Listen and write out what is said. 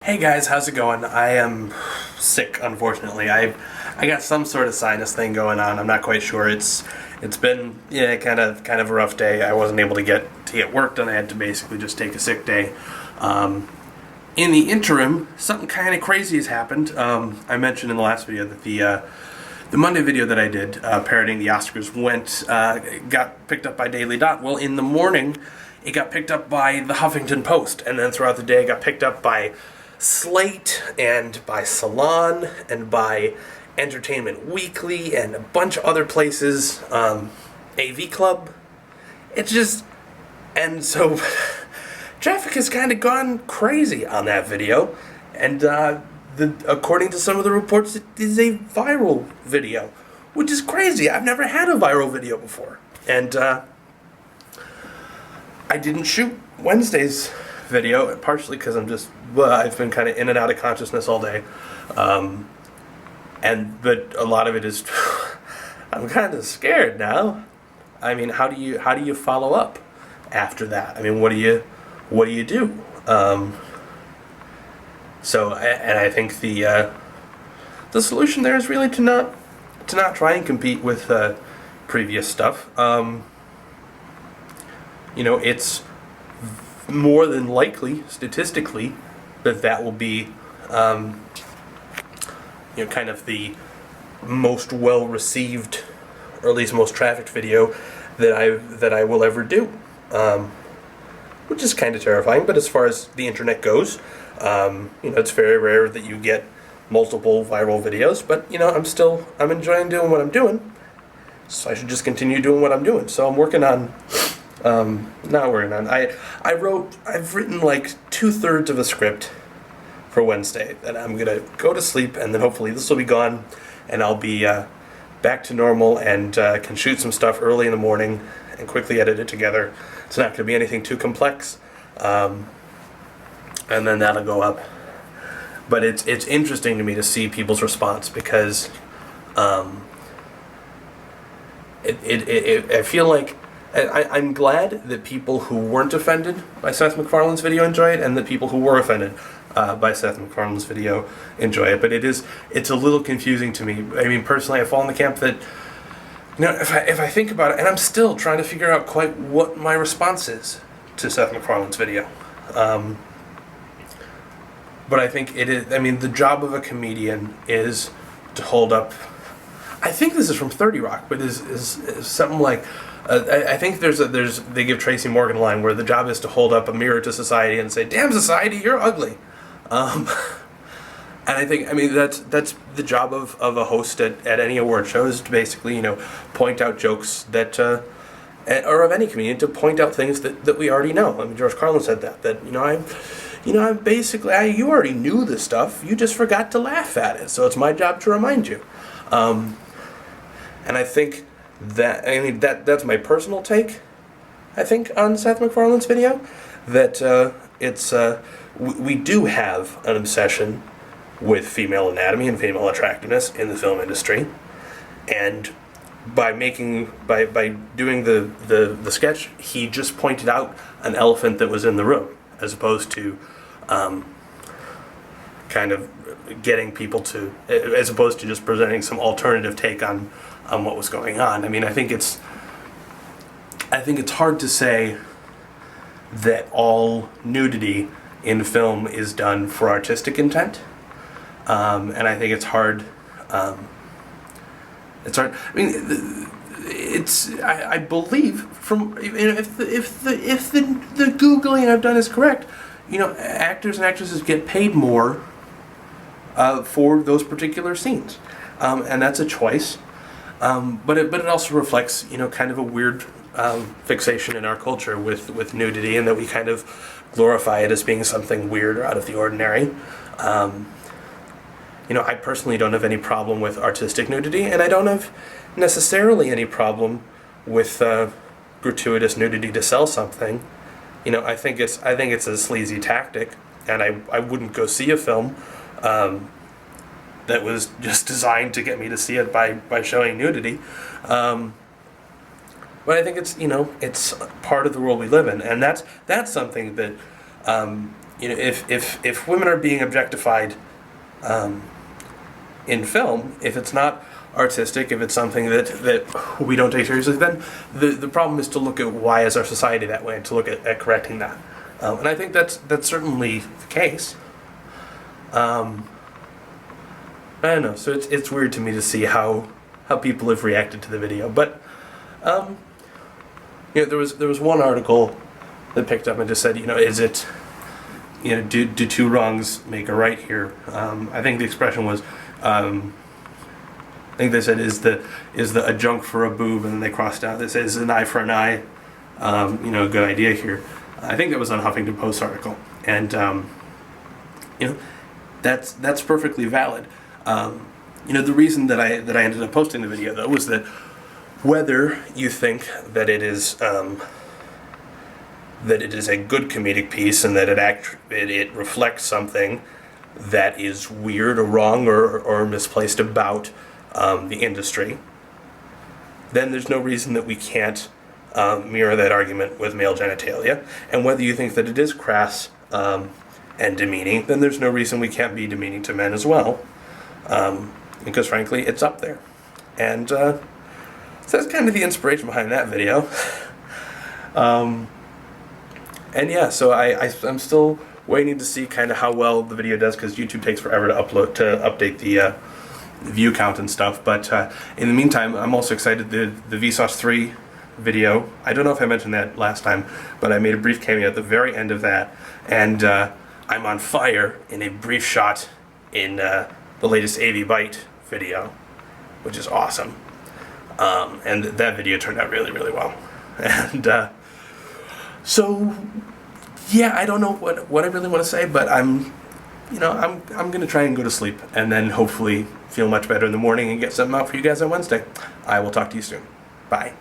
Hey guys, how's it going? I am sick, unfortunately. I got some sort of sinus thing going on. I'm not quite sure. It's been kind of a rough day. I wasn't able to get work done. I had to basically just take a sick day. In the interim, something kind of crazy has happened. I mentioned in the last video that the Monday video that I did parodying the Oscars got picked up by Daily Dot. Well, in the morning, it got picked up by the Huffington Post, and then throughout the day, it got picked up by Slate and by Salon and by Entertainment Weekly and a bunch of other places, AV Club. And so traffic has kind of gone crazy on that video, and according to some of the reports, it is a viral video, which is crazy. I've never had a viral video before, and I didn't shoot Wednesday's video, partially because I've been kind of in and out of consciousness all day, but a lot of it is I'm kind of scared now. I mean, how do you follow up after that? I mean, what do you do? And I think the solution there is really to not try and compete with previous stuff. It's more than likely, statistically, that will be, kind of the most well-received, or at least most trafficked video that I will ever do, which is kind of terrifying. But as far as the internet goes, it's very rare that you get multiple viral videos. But I'm enjoying doing what I'm doing, so I should just continue doing what I'm doing. So I'm working on. I've written like 2/3 of a script for Wednesday that I'm gonna go to sleep, and then hopefully this will be gone, and I'll be back to normal and can shoot some stuff early in the morning and quickly edit it together. It's not gonna be anything too complex, and then that'll go up. But it's interesting to me to see people's response, because I feel like I'm glad that people who weren't offended by Seth MacFarlane's video enjoy it, and that people who were offended by Seth MacFarlane's video enjoy it. But it's a little confusing to me. I mean, personally, I fall in the camp that, if I think about it, and I'm still trying to figure out quite what my response is to Seth MacFarlane's video. But I think it is. I mean, the job of a comedian is to hold up. I think this is from 30 Rock, but is something like. I think they give Tracy Morgan a line where the job is to hold up a mirror to society and say, "Damn society, you're ugly," and I think that's the job of a host at any award show, is to basically point out jokes that or of any comedian, to point out things that we already know. I mean, George Carlin said that I'm basically you already knew this stuff, you just forgot to laugh at it, so it's my job to remind you, and I think. That's my personal take, I think, on Seth MacFarlane's video, that we do have an obsession with female anatomy and female attractiveness in the film industry, and by doing the sketch, he just pointed out an elephant that was in the room, as opposed to kind of getting people to, as opposed to just presenting some alternative take on what was going on. I mean, I think it's hard to say that all nudity in film is done for artistic intent, and I think it's hard. It's hard. I mean, I believe from if the Googling I've done is correct, actors and actresses get paid more for those particular scenes, and that's a choice. But it also reflects, kind of a weird fixation in our culture with nudity, and that we kind of glorify it as being something weird or out of the ordinary. I personally don't have any problem with artistic nudity, and I don't have necessarily any problem with gratuitous nudity to sell something. I think it's a sleazy tactic, and I wouldn't go see a film that was just designed to get me to see it by showing nudity. But I think it's part of the world we live in, and that's something that if women are being objectified in film, if it's not artistic, if it's something that we don't take seriously, then the problem is to look at why is our society that way and to look at correcting that. And I think that's certainly the case. I don't know. So it's weird to me to see how people have reacted to the video. But there was one article that picked up and just said, is it, do two wrongs make a right here? I think the expression was, I think they said, is the a junk for a boob, and then they crossed out. They said, is an eye for an eye, a good idea here. I think that was on Huffington Post article, and that's perfectly valid. The reason that I ended up posting the video though was that whether you think that it is a good comedic piece and that it reflects something that is weird or wrong or misplaced about the industry, then there's no reason that we can't mirror that argument with male genitalia. And whether you think that it is crass and demeaning, then there's no reason we can't be demeaning to men as well. Because frankly, it's up there. And so that's kind of the inspiration behind that video. And yeah, so I'm still waiting to see kind of how well the video does, because YouTube takes forever to update the view count and stuff. But in the meantime, I'm also excited. The Vsauce 3 video, I don't know if I mentioned that last time, but I made a brief cameo at the very end of that, and I'm on fire in a brief shot in the latest AV Byte video, which is awesome. And that video turned out really, really well. And so yeah, I don't know what I really want to say, but I'm gonna try and go to sleep and then hopefully feel much better in the morning and get something out for you guys on Wednesday. I will talk to you soon. Bye.